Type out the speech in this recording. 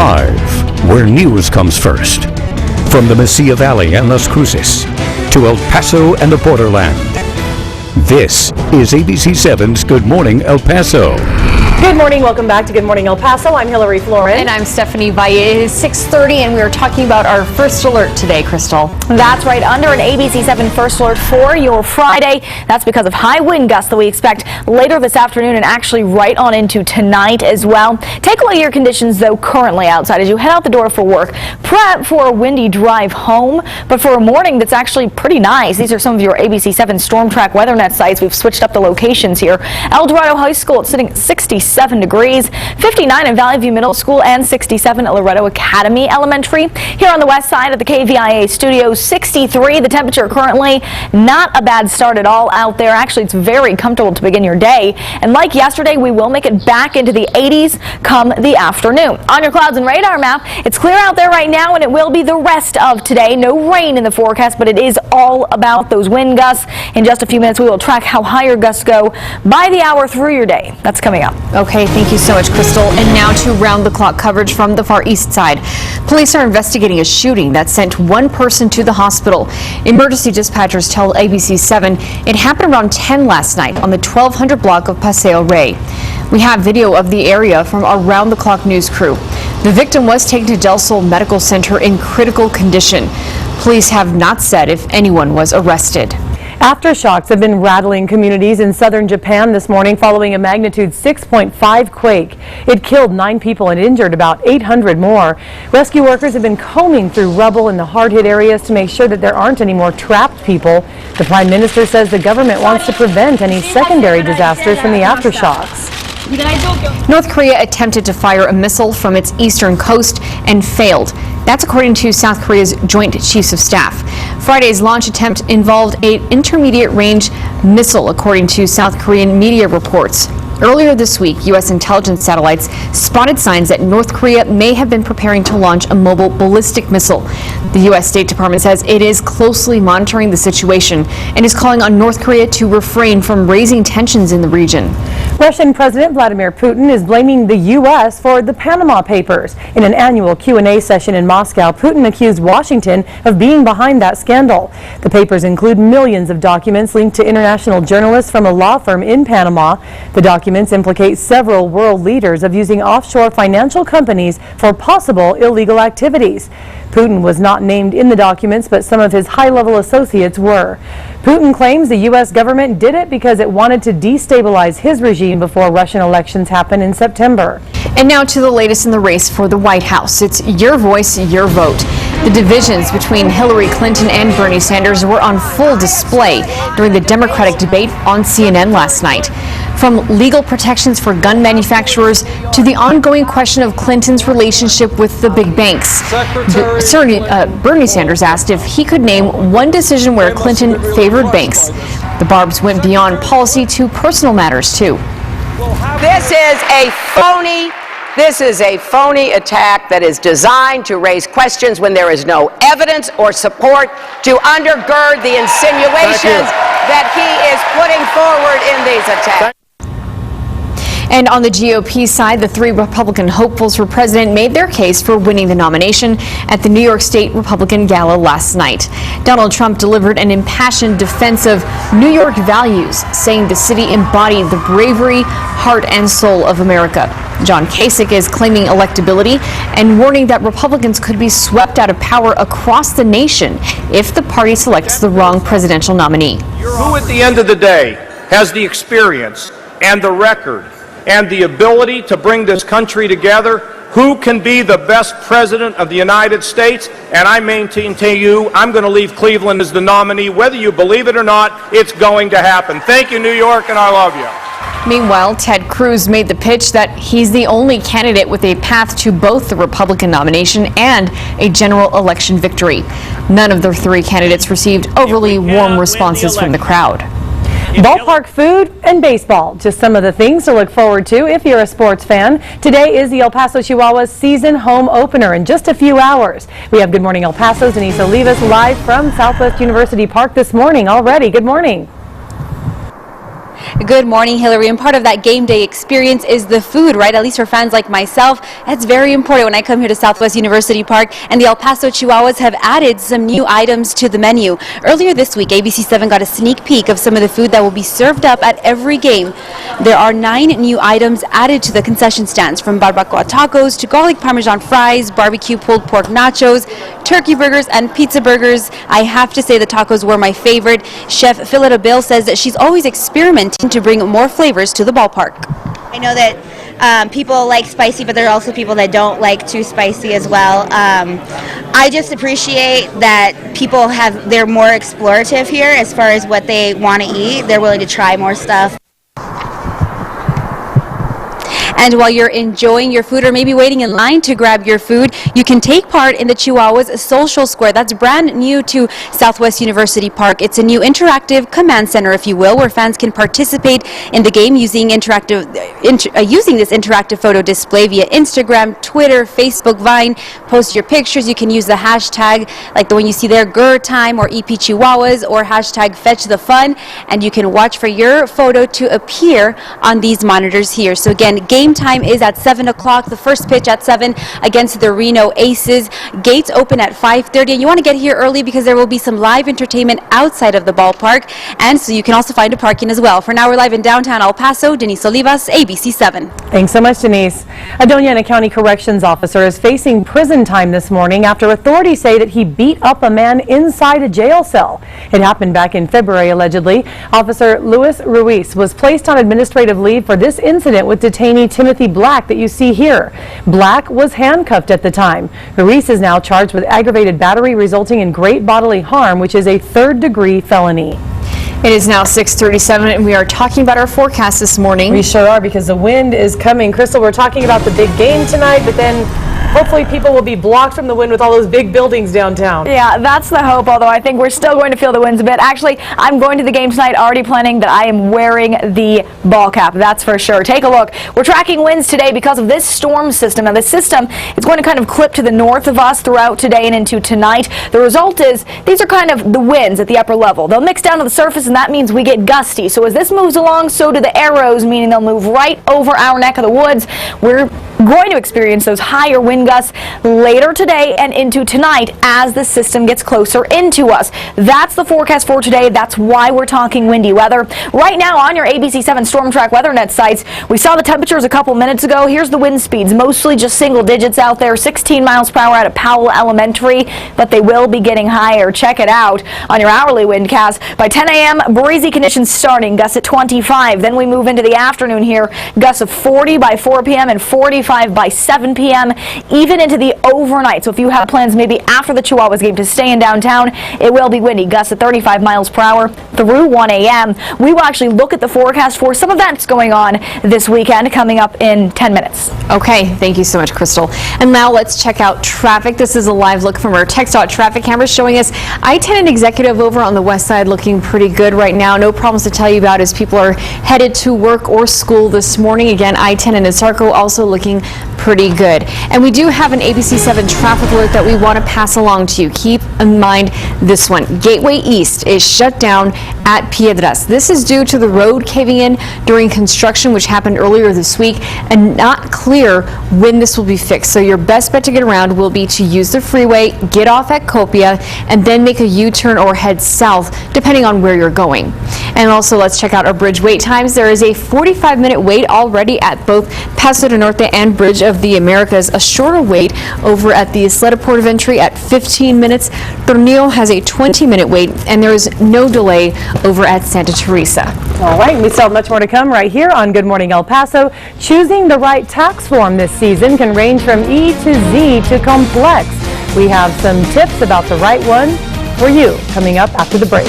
Live, where news comes first. From the Mesilla Valley and Las Cruces to El Paso and the borderland. This is ABC7's Good Morning El Paso. Good morning. Welcome back to Good Morning El Paso. I'm Hillary Floren. And I'm Stephanie Valle. It is 6:30 and we are talking about our first alert today, Crystal. That's right. Under an ABC7 first alert for your Friday. That's because of high wind gusts that we expect later this afternoon and actually right on into tonight as well. Take a look at your conditions, though, currently outside as you head out the door for work. Prep for a windy drive home, but for a morning that's actually pretty nice. These are some of your ABC7 Storm Track WeatherNet sites. We've switched up the locations here. El Dorado High School, it's sitting at 67 degrees, 59 in Valley View Middle School, and 67 at Loretto Academy Elementary. Here on the west side of the KVIA studios, 63. The temperature currently, not a bad start at all out there. Actually, it's very comfortable to begin your day. And like yesterday, we will make it back into the 80s come the afternoon. On your clouds and radar map, it's clear out there right now, and it will be the rest of today. No rain in the forecast, but it is all about those wind gusts. In just a few minutes, we will track how higher gusts go by the hour through your day. That's coming up. Okay, thank you so much, Crystal. And now to round-the-clock coverage from the Far East Side. Police are investigating a shooting that sent one person to the hospital. Emergency dispatchers tell ABC7 it happened around 10 last night on the 1200 block of Paseo Rey. We have video of the area from our round-the-clock news crew. The victim was taken to Del Sol Medical Center in critical condition. Police have not said if anyone was arrested. Aftershocks have been rattling communities in southern Japan this morning following a magnitude 6.5 quake. It killed 9 people and injured about 800 more. Rescue workers have been combing through rubble in the hard-hit areas to make sure that there aren't any more trapped people. The Prime Minister says the government wants to prevent any secondary disasters from the aftershocks. North Korea attempted to fire a missile from its eastern coast and failed. That's according to South Korea's Joint Chiefs of Staff. Friday's launch attempt involved an intermediate-range missile, according to South Korean media reports. Earlier this week, U.S. intelligence satellites spotted signs that North Korea may have been preparing to launch a mobile ballistic missile. The U.S. State Department says it is closely monitoring the situation and is calling on North Korea to refrain from raising tensions in the region. Russian President Vladimir Putin is blaming the U.S. for the Panama Papers. In an annual Q&A session in Moscow, Putin accused Washington of being behind that scandal. The papers include millions of documents linked to international journalists from a law firm in Panama. The documents implicate several world leaders of using offshore financial companies for possible illegal activities. Putin was not named in the documents, but some of his high-level associates were. Putin claims the U.S. government did it because it wanted to destabilize his regime before Russian elections happen in September. And now to the latest in the race for the White House. It's your voice, your vote. The divisions between Hillary Clinton and Bernie Sanders were on full display during the Democratic debate on CNN last night. From legal protections for gun manufacturers to the ongoing question of Clinton's relationship with the big banks. Bernie Sanders asked if he could name one decision where Clinton favored banks. The barbs went beyond policy to personal matters, too. This is a phony attack that is designed to raise questions when there is no evidence or support to undergird the insinuations that he is putting forward in these attacks. And on the GOP side, the 3 Republican hopefuls for president made their case for winning the nomination at the New York State Republican Gala last night. Donald Trump delivered an impassioned defense of New York values, saying the city embodied the bravery, heart, and soul of America. John Kasich is claiming electability and warning that Republicans could be swept out of power across the nation if the party selects the wrong presidential nominee. Who at the end of the day has the experience and the record and the ability to bring this country together? Who can be the best president of the United States? And I maintain to you, I'm going to leave Cleveland as the nominee. Whether you believe it or not, it's going to happen. Thank you, New York, and I love you. Meanwhile, Ted Cruz made the pitch that he's the only candidate with a path to both the Republican nomination and a general election victory. None of the 3 candidates received overly warm responses from the crowd. Ballpark food and baseball, just some of the things to look forward to if you're a sports fan. Today is the El Paso Chihuahuas season home opener in just a few hours. We have Good Morning El Paso's Denise Olivas live from Southwest University Park this morning already. Good morning. Good morning, Hillary. And part of that game day experience is the food, right? At least for fans like myself, that's very important when I come here to Southwest University Park. And the El Paso Chihuahuas have added some new items to the menu. Earlier this week, ABC7 got a sneak peek of some of the food that will be served up at every game. There are 9 new items added to the concession stands, from barbacoa tacos to garlic parmesan fries, barbecue pulled pork nachos, turkey burgers, and pizza burgers. I have to say the tacos were my favorite. Chef Philetta Bill says that she's always experimenting to bring more flavors to the ballpark. I know that people like spicy, but there are also people that don't like too spicy as well. I just appreciate that they're more explorative here as far as what they want to eat. They're willing to try more stuff. And while you're enjoying your food or maybe waiting in line to grab your food, you can take part in the Chihuahuas Social Square. That's brand new to Southwest University Park. It's a new interactive command center, if you will, where fans can participate in the game using this interactive photo display via Instagram, Twitter, Facebook, Vine. Post your pictures. You can use the hashtag like the one you see there, GER Time or EP Chihuahuas, or hashtag Fetch the Fun, and you can watch for your photo to appear on these monitors here. So again, game time is at 7 o'clock. The first pitch at 7 against the Reno Aces. Gates open at 5:30, and you want to get here early because there will be some live entertainment outside of the ballpark, and so you can also find a parking as well. For now, we're live in downtown El Paso. Denise Olivas, ABC7. Thanks so much, Denise. A Doña Ana County corrections officer is facing prison time this morning after authorities say that he beat up a man inside a jail cell. It happened back in February, allegedly. Officer Luis Ruiz was placed on administrative leave for this incident with detainee Timothy Black that you see here. Black was handcuffed at the time. Ruiz is now charged with aggravated battery resulting in great bodily harm, which is a third-degree felony. It is now 6:37, and we are talking about our forecast this morning. We sure are, because the wind is coming. Crystal, we're talking about the big game tonight, but then hopefully people will be blocked from the wind with all those big buildings downtown. Yeah, that's the hope, although I think we're still going to feel the winds a bit. Actually, I'm going to the game tonight already planning that I am wearing the ball cap, that's for sure. Take a look. We're tracking winds today because of this storm system. Now, this system is going to kind of clip to the north of us throughout today and into tonight. The result is these are kind of the winds at the upper level. They'll mix down to the surface, and that means we get gusty. So as this moves along, so do the arrows, meaning they'll move right over our neck of the woods. We're going to experience those higher wind gusts later today and into tonight as the system gets closer into us. That's the forecast for today. That's why we're talking windy weather. Right now on your ABC7 Storm Track WeatherNet sites, we saw the temperatures a couple minutes ago. Here's the wind speeds, mostly just single digits out there, 16 miles per hour out of Powell Elementary, but they will be getting higher. Check it out on your hourly windcast. By 10 a.m., breezy conditions starting, gusts at 25. Then we move into the afternoon here, gusts of 40 by 4 p.m. and 45 by 7 p.m., even into the overnight. So if you have plans maybe after the Chihuahuas game to stay in downtown, it will be windy, gusts at 35 miles per hour through 1 a.m. We will actually look at the forecast for some events going on this weekend coming up in 10 minutes. Okay, thank you so much, Crystal. And now let's check out traffic. This is a live look from our TxDOT traffic cameras showing us I-10 and Executive over on the west side looking pretty good right now. No problems to tell you about as people are headed to work or school this morning. Again, I-10 and Esarco also looking pretty good. And we do have an ABC7 traffic alert that we want to pass along to you. Keep in mind this one. Gateway East is shut down at Piedras. This is due to the road caving in during construction, which happened earlier this week, and not clear when this will be fixed. So your best bet to get around will be to use the freeway, get off at KVIA, and then make a U-turn or head south, depending on where you're going. And also, let's check out our bridge wait times. There is a 45-minute wait already at both Paso de Norte and Bridge of the Americas. A shorter wait over at the Isleta Port of Entry at 15 minutes. Tornillo has a 20-minute wait, and there is no delay over at Santa Teresa. All right, we still have much more to come right here on Good Morning El Paso. Choosing the right tax form this season can range from E to Z to complex. We have some tips about the right one for you coming up after the break.